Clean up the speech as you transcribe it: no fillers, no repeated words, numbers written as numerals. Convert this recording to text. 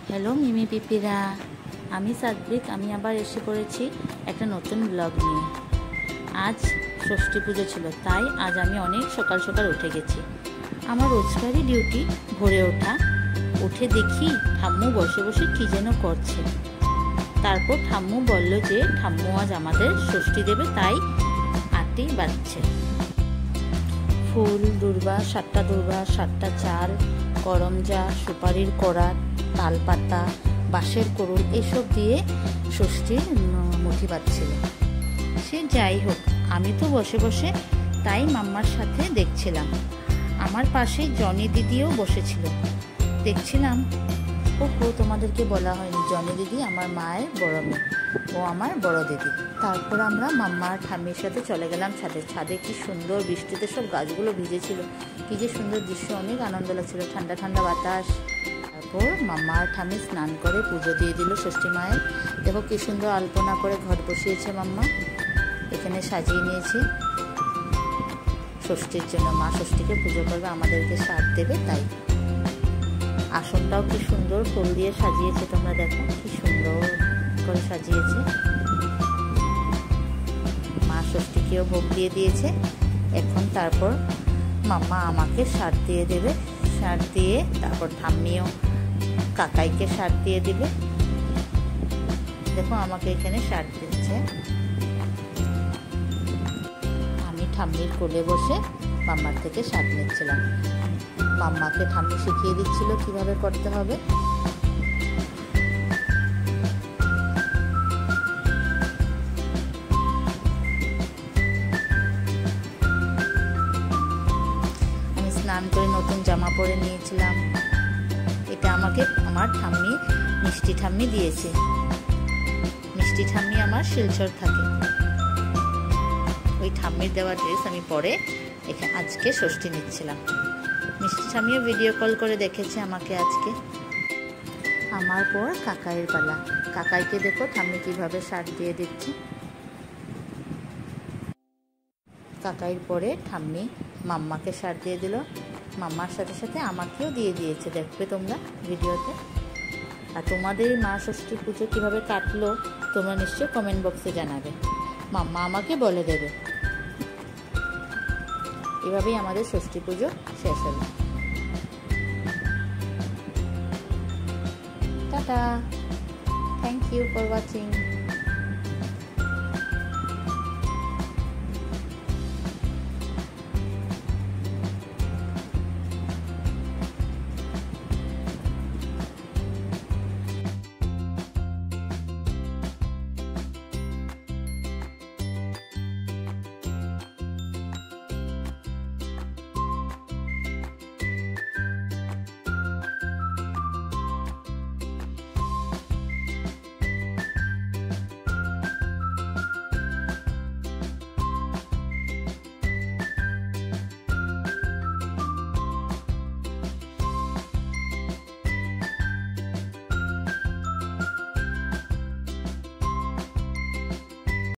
Hello মিমি পিপিরা, আমি সাদবিক। আমি আবার এসে পড়েছি একটা নতুন ব্লগ নিয়ে। আজ ষষ্ঠী পুজো ছিল, তাই আজ আমি অনেক সকাল সকাল উঠে গেছি। আমার রোজকারই ডিউটি ভোরে ওঠা। উঠে দেখি ঠাম্মু বসে বসে কী যেন করছে। তারপর ঠাম্মু বলল যে ঠাম্মু আজ আমাদের ষষ্ঠী দেবে, তাই আটটি বাজছে। ফুল দুর্বা, 7টা দুর্বা, 7টা চাল, করমজা, সুপারির কোড়া, তালপাতা, বাঁশের কুড়ুল এসব দিয়ে ষষ্ঠীর মুঠি বাঁধছিল। সে যাই হোক, আমি তো বসে বসে তাই মাম্মার সাথে দেখছিলাম। আমার পাশে জনি দিদিও বসেছিল। দেখছিলাম। তোমাদেরকে বলা হয়নি, জনি দিদি আমার মায়ের বড় মেয়ে, ও আমার বড় দিদি। তারপর আমরা মাম্মার ঠাম্মির সাথে চলে গেলাম ছাদে। ছাদে কি সুন্দর, বৃষ্টিতে সব গাছগুলো ভিজেছিল। কি যে সুন্দর দৃশ্য, অনেক আনন্দ লাগছিল, ঠান্ডা ঠান্ডা বাতাস। তারপর মাম্মার ঠাম্মি স্নান করে পুজো দিয়ে দিল ষষ্ঠী মায়ের। দেখো কি সুন্দর আলপনা করে ঘট বসিয়েছে মাম্মা। এখানে সাজিয়ে নিয়েছে ষষ্ঠীর জন্য। মা ষষ্ঠীকে পুজো করবে, আমাদেরকে সাথ দেবে, তাই আসনটাও কি সুন্দর ফুল দিয়ে সাজিয়েছে। তোমরা দেখো কি সুন্দর করে সাজিয়েছে। মা ষষ্ঠীকেও ভোগ দিয়ে দিয়েছে। এখন তারপর মাম্মা আমাকে সাথ দিয়ে দেবে। সাথ দিয়ে তারপর ঠাম্মিও কাকাইকে সাথ দিয়ে দিবে। দেখো আমাকে এখানে সাথ দিচ্ছে। আমি ঠাম্মির কোলে বসে মাম্মার থেকে সাথ নিচ্ছিলাম। মাম্মাকে ঠাম্মি শিখিয়ে দিচ্ছিল কিভাবে করতে হবে। আমি স্নান করে নতুন জামা পরে নিয়েছিলাম। এটা আমাকে আমার ঠাম্মি, মিষ্টি ঠাম্মি দিয়েছে। মিষ্টি ঠাম্মি আমার শিলচর থাকে। ওই ঠাম্মির দেওয়া ড্রেস আমি পরে এখানে আজকে ষষ্ঠী নিচ্ছিলাম। মিষ্টি ঠাম্মিও ভিডিও কল করে দেখেছে আমাকে আজকে। আমার পর কাকাইয়ের পালা। কাকাইকে দেখো ঠাম্মি কিভাবে সাথ দিয়ে দিচ্ছে। কাকাইয়ের পরে ঠাম্মি মাম্মাকে সাথ দিয়ে দিল। মাম্মার সাথে সাথে আমাকেও দিয়ে দিয়েছে, দেখবে তোমরা ভিডিওতে। আর তোমাদের মা ষষ্ঠী পুজো কীভাবে কাটলো তোমরা নিশ্চয়ই কমেন্ট বক্সে জানাবে। মাম্মা আমাকে বলে দেবে। এভাবেই আমাদের ষষ্ঠী পুজো শেষ হলো। Tata, thank you for watching.